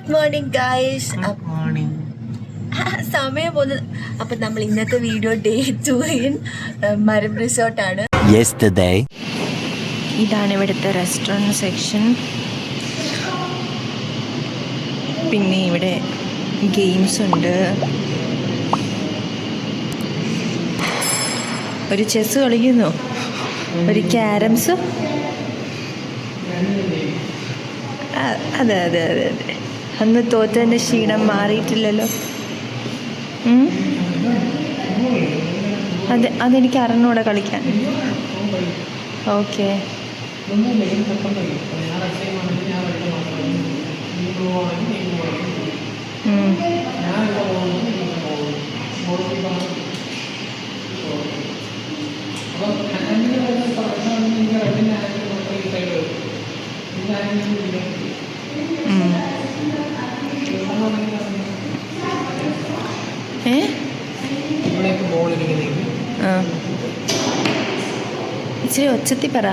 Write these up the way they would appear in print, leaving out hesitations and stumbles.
Good morning guys. സമയം പോകുന്നത്. അപ്പം നമ്മൾ ഇന്നത്തെ വീഡിയോ ഡേ 2 ഇൻ മരം റിസോർട്ടാണ്. ഇതാണ് ഇവിടുത്തെ റെസ്റ്റോറൻറ്റ് സെക്ഷൻ. പിന്നെ ഇവിടെ ഗെയിംസ് ഉണ്ട്. ഒരു ചെസ് കളിക്കുന്നു, ഒരു ക്യാരംസ്. അതെ അതെ അതെ അതെ, അന്ന് തോറ്റതിൻ്റെ ക്ഷീണം മാറിയിട്ടില്ലല്ലോ. അതെനിക്ക് അറിഞ്ഞൂടെ കളിക്കാൻ. ഓക്കെ, ഇച്ചിരി ഒച്ചത്തി പറ.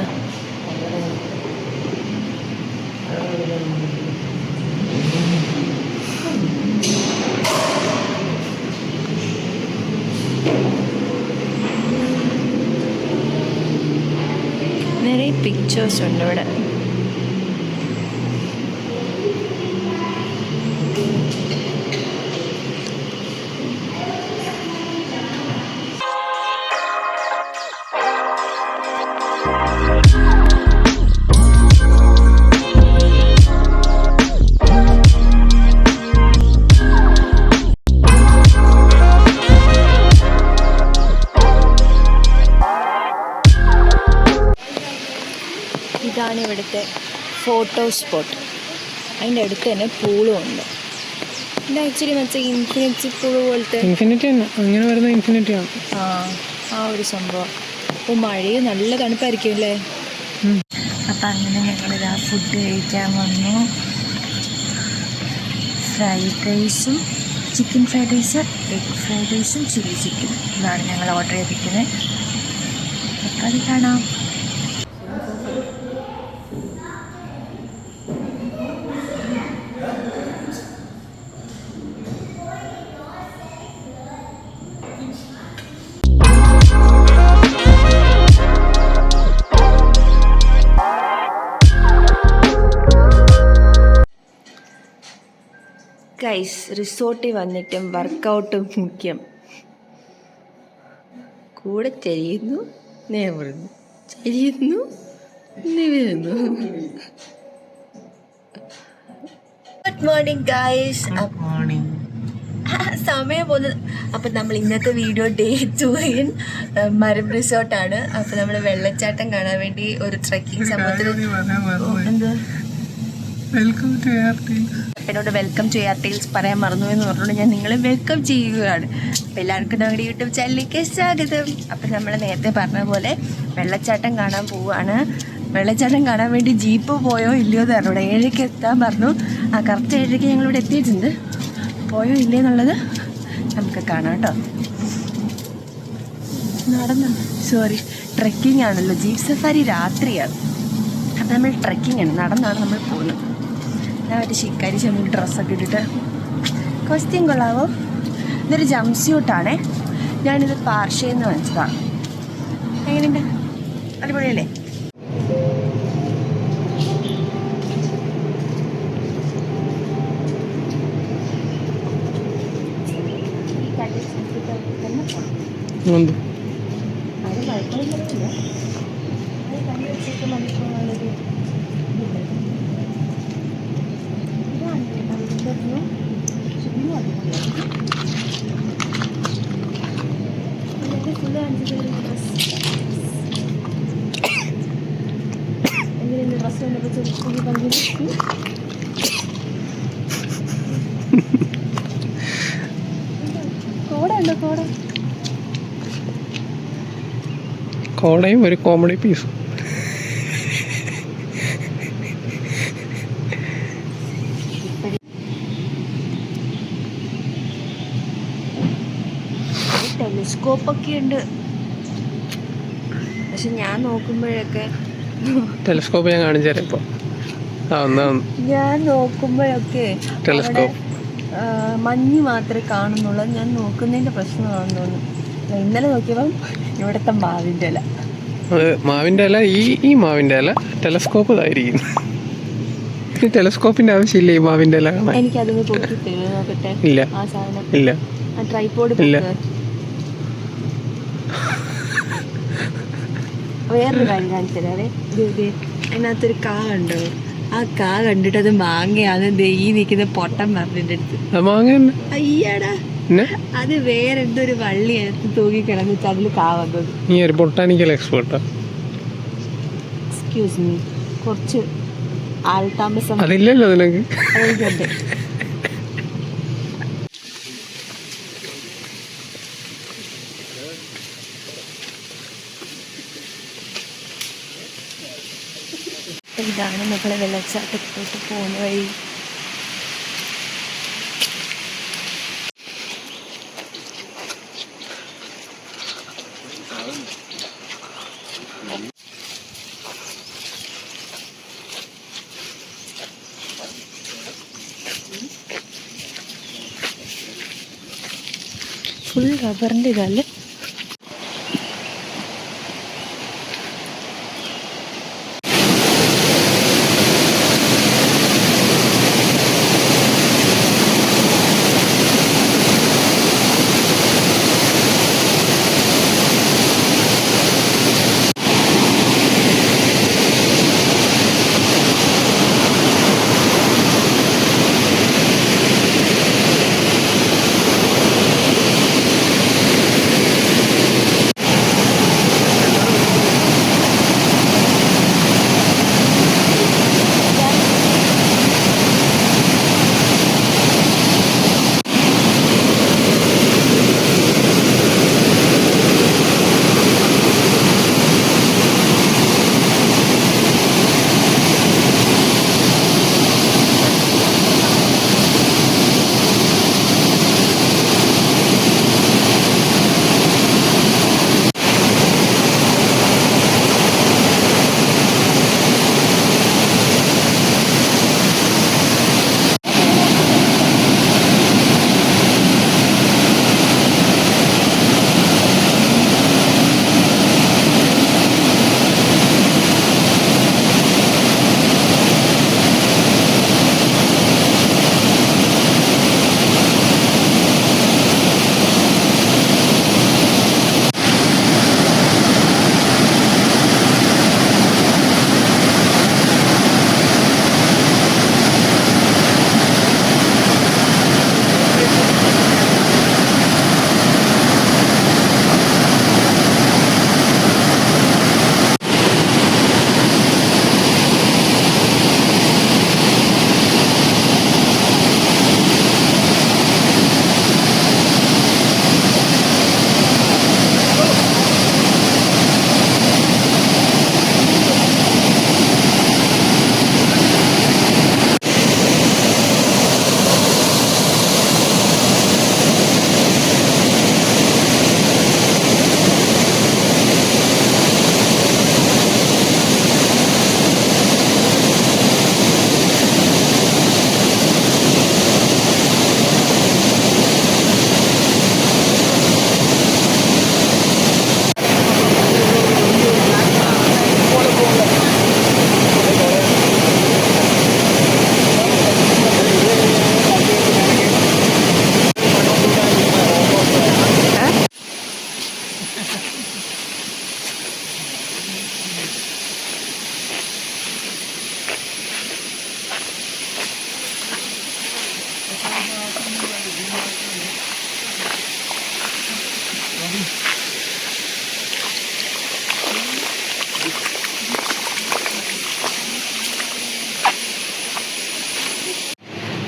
നിറയെ പിക്ചേഴ്സ് ഉണ്ട് ഇവിടെ. ഇതാണ് ഇവിടുത്തെ ഫോട്ടോ സ്പോട്ട്. അതിൻ്റെ അടുത്ത് തന്നെ പൂളും ഉണ്ട്. ഇത് ആക്ച്വലി മറ്റേ ഇൻഫിനിറ്റി പൂള് പോലത്തെ അങ്ങനെ വരുന്ന ഇൻഫിനിറ്റിയാണ്. ആ ഒരു സംഭവം. അപ്പോൾ മഴയും നല്ല തണുപ്പായിരിക്കും അല്ലേ. അപ്പം അങ്ങനെ ഞങ്ങളിതാ ഫുഡ് കഴിക്കാൻ വന്നു. ഫ്രൈഡ് റൈസും, chicken fried rice, egg fried റൈസും, ചില്ലി ചിക്കൻ. ഇതാണ് ഞങ്ങൾ ഓർഡർ ചെയ്തിരിക്കുന്നത്. അപ്പം അത് കാണാം. ഗൈസ്, റിസോർട്ടിൽ വന്നിട്ടും വർക്കൗട്ടും മുഖ്യം. കൂടെ ചെയ്യുന്നു, നിവർന്നു, ചെയ്യുന്നു, നിവർന്നു. Good morning guys. സമയം പോകുന്നത്. അപ്പം നമ്മൾ ഇന്നത്തെ വീഡിയോ ഡേ 2 ഇൻ മരം റിസോർട്ടാണ്. അപ്പം നമ്മൾ വെള്ളച്ചാട്ടം കാണാൻ വേണ്ടി ഒരു ട്രെക്കിംഗ് സംഭവത്തിൽ എന്ത് എന്നോട് വെൽക്കം ടു എയർ ടൈൽസ് പറയാൻ മറന്നു എന്ന് പറഞ്ഞുകൊണ്ട് ഞാൻ നിങ്ങളെ വെൽക്കം ചെയ്യുകയാണ്. അപ്പോൾ എല്ലാവർക്കും നമ്മുടെ യൂട്യൂബ് ചാനലിലേക്ക് സ്വാഗതം. അപ്പം നമ്മൾ നേരത്തെ പറഞ്ഞ പോലെ വെള്ളച്ചാട്ടം കാണാൻ പോവുകയാണ്. വെള്ളച്ചാട്ടം കാണാൻ വേണ്ടി ജീപ്പ് പോയോ ഇല്ലയോ എന്ന് അറിഞ്ഞൂടെ. 7:00 എത്താൻ പറഞ്ഞു. കറക്റ്റ് 7:00 ഞങ്ങളിവിടെ എത്തിയിട്ടുണ്ട്. പോയോ ഇല്ലേ എന്നുള്ളത് നമുക്ക് കാണാം കേട്ടോ. ട്രെക്കിംഗ് ആണല്ലോ. ജീപ്പ് സഫാരി രാത്രിയാണ്. അപ്പം നമ്മൾ ട്രെക്കിംഗ് ആണ്, നടന്നാണ് നമ്മൾ പോകുന്നത്. ഞാൻ മറ്റേ ശിക്കാരി ചെമ്മീൻ ഡ്രസ്സൊക്കെ ഇട്ടിട്ട് കോസ്റ്റ്യൂം കൊള്ളാവോ. ഇതൊരു ജംപ് സ്യൂട്ടാണേ. ഞാനിത് പാർഷയിൽ നിന്ന് വാങ്ങിച്ചതാണ്. എങ്ങനെയുണ്ട്? അടിപൊളിയല്ലേ? കോടയും ഒരു കോമഡി പീസും. ടെലിസ്കോപ്പൊക്കെ ഉണ്ട്. പക്ഷെ ഞാൻ നോക്കുമ്പോഴൊക്കെ ടെലിസ്കോപ്പ് ഞാൻ കാണിച്ചു തരാം. ഇപ്പോൾ ഞാൻ നോക്കുമ്പോഴൊക്കെ അവിടെ ടെലസ്കോപ്പ്. മഞ്ഞ് മാത്രമേ കാണുന്നുള്ളൂ. ഞാൻ നോക്കുന്നതിൻ്റെ പ്രശ്നമാണെന്ന് തോന്നുന്നു. ഇന്നലെ നോക്കിയപ്പം ഇവിടുത്തെ മാവിൻ്റെ ഇല. അത് മാവിൻ്റെ ഇല, ഈ മാവിൻ്റെ ഇല ടെലസ്കോപ്പ് ഇതായിരിക്കും. ടെലസ്കോപ്പിന്റെ ആവശ്യമില്ല ഈ മാവിൻ്റെ ഇല കാണാൻ. എനിക്കതൊന്ന് പൊക്കി തരുമോ നോക്കട്ടെ? ഇല്ല ആ സാധനം ഇല്ല, ആ ട്രൈപോഡ് ഇല്ല. വേറൊരു കാര്യം കാണിച്ചു തരാവേ. അതിനകത്തൊരു കാ ഉണ്ടോ? ആ കാ കണ്ടിട്ട് അത് മാങ്ങയാണ്. ഈ നിൽക്കുന്ന പൊട്ടം പറഞ്ഞിട്ട് അടുത്ത് അത് മാങ്ങ തന്നെ. അയ്യാടാ, പിന്നെ അത് വേറെ എന്തോ ഒരു വള്ളി എടുത്ത് തൂക്കി കിടന്ന് വെച്ചാൽ അതിൽ കാ വന്നത്. നീ ഒരു ബൊട്ടാനിക്കൽ എക്സ്പേർട്ടാ. എക്സ്ക്യൂസ് മീ, കുറച്ച് ആൾതാമസം അതില്ലല്ലോ നിനക്ക്. അതെനിക്കുണ്ട്. ഇതാണ് നമ്മളെ വെള്ളച്ചാട്ടത്തിലോട്ട് പോകുന്ന വഴി. ഫുൾ റബ്ബറിൻ്റെ ഇതല്ലേ.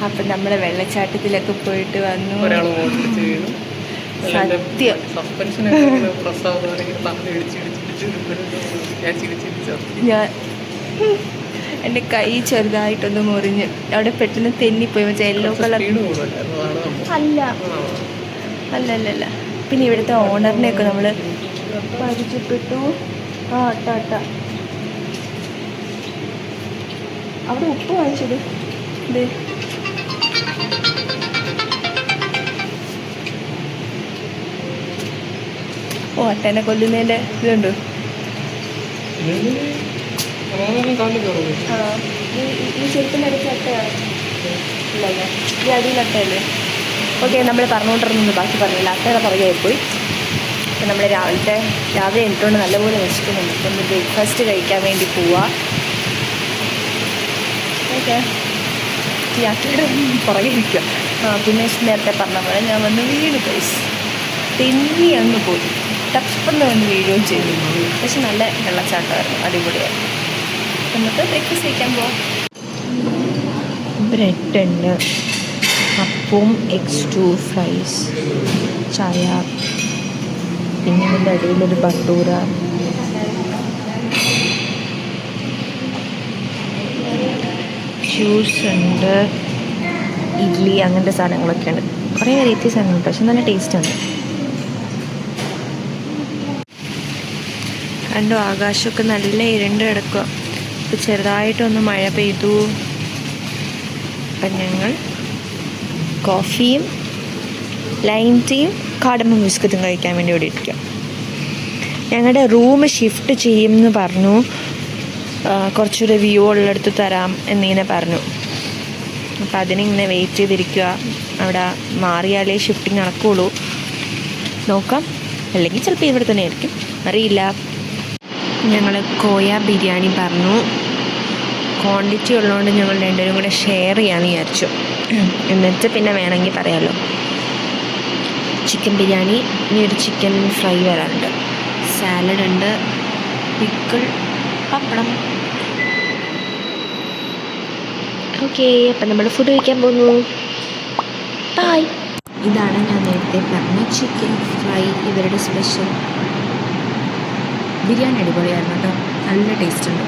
അപ്പം നമ്മൾ വെള്ളച്ചാട്ടത്തിലൊക്കെ പോയിട്ട് വന്നു. സത്യം ഞാൻ എൻ്റെ കൈ ചെറുതായിട്ടൊന്ന് മുറിഞ്ഞ് അവിടെ പെട്ടെന്ന് തെന്നിപ്പോയി. മറ്റേ യെല്ലോ കളർ അല്ല അല്ല അല്ല അല്ല. പിന്നെ ഇവിടുത്തെ ഓണറിനെയൊക്കെ നമ്മൾ പരിചയപ്പെട്ടു. ആ ടാറ്റ. അവിടെ ഉപ്പ് വാങ്ങിച്ചത് ഇത് ഓ അട്ടേനെ കൊല്ലുന്നതിൻ്റെ ഇതുണ്ട്. ഈ ചെരുപ്പിൻ്റെ അടുത്ത് അട്ടയാണ് ഇല്ലല്ലേ? ഈ അടിയിൽ അട്ടയല്ലേ? ഓക്കെ, നമ്മൾ പറഞ്ഞുകൊണ്ടിരുന്നത് ബാക്കി പറഞ്ഞില്ല. അട്ടയുടെ പുറകെ പോയി. അപ്പം നമ്മൾ രാവിലെ എനിക്കൊണ്ട് നല്ലപോലെ വിശക്കുന്നുണ്ട്. അപ്പം ഒന്ന് ബ്രേക്ക്ഫാസ്റ്റ് കഴിക്കാൻ വേണ്ടി പോവാ. ഓക്കെ, ഈ അട്ടയുടെ പുറകെ ഇരിക്കുക. പിന്നെ നേരത്തെ പറഞ്ഞ പോലെ ഞാൻ വന്ന് വീട് കഴിച്ചു തെന്നി അങ്ങ് പോയി. ടപ്പെന്ന് വന്ന് വീഴുകയും ചെയ്തു. പക്ഷെ നല്ല വെള്ളച്ചാട്ടമായിരുന്നു, അടിപൊളിയായിരുന്നു. നമുക്ക് ബ്രേക്ക്ഫാസ്റ്റ് കഴിക്കാൻ പോവാം. ബ്രെഡ് ഉണ്ട്, അപ്പവും എഗ്സ് 2 ഫ്രൈസ്, ചായ, പിന്നെ ഇതിൻ്റെ അടിയിലൊരു ഭട്ടൂര, ജ്യൂസ് ഉണ്ട്, ഇഡ്ഡലി, അങ്ങനത്തെ സാധനങ്ങളൊക്കെ ഉണ്ട്. കുറേ വെറൈറ്റി സാധനങ്ങളുണ്ട്, പക്ഷെ നല്ല ടേസ്റ്റുണ്ട്. കണ്ടോ, ആകാശമൊക്കെ നല്ല ഇരുണ്ട് കിടക്കുക. ഇപ്പോൾ ചെറുതായിട്ടൊന്ന് മഴ പെയ്തു. അപ്പം ഞങ്ങൾ കോഫിയും ലൈം ടീയും കാടമ്മ ബിസ്ക്കറ്റും കഴിക്കാൻ വേണ്ടി ഇവിടെ ഇരിക്കുക. ഞങ്ങളുടെ റൂം ഷിഫ്റ്റ് ചെയ്യുമെന്ന് പറഞ്ഞു. കുറച്ചൊരു വ്യൂ ഉള്ളിടത്ത് തരാം എന്നിങ്ങനെ പറഞ്ഞു. അപ്പോൾ അതിനിങ്ങനെ വെയിറ്റ് ചെയ്തിരിക്കുക. അവിടെ മാറിയാലേ ഷിഫ്റ്റിംഗ് നടക്കുകയുള്ളൂ. നോക്കാം, അല്ലെങ്കിൽ ചിലപ്പോൾ ഇവിടെ തന്നെ ആയിരിക്കും, അറിയില്ല. ഞങ്ങൾ കോയ ബിരിയാണി പറഞ്ഞു. ക്വാണ്ടിറ്റി ഉള്ളതുകൊണ്ട് ഞങ്ങൾ രണ്ടുപേരും കൂടെ ഷെയർ ചെയ്യാമെന്ന് വിചാരിച്ചു. എന്നിട്ട് പിന്നെ വേണമെങ്കിൽ പറയാമല്ലോ. ചിക്കൻ ബിരിയാണി, ഇനി ഒരു ചിക്കൻ ഫ്രൈ വരാനുണ്ട്, സാലഡ് ഉണ്ട്, പിക്കിൾ, പപ്പടം. ഓക്കെ, അപ്പം നമ്മൾ ഫുഡ് കഴിക്കാൻ പോകുന്നു. ബൈ. ഇതാണ് ഞാൻ നേരത്തെ പറഞ്ഞ ചിക്കൻ ഫ്രൈ, ഇവരുടെ സ്പെഷ്യൽ. ബിരിയാണി അടിപൊളിയായിരുന്നു കേട്ടോ, നല്ല ടേസ്റ്റ് ഉണ്ട്.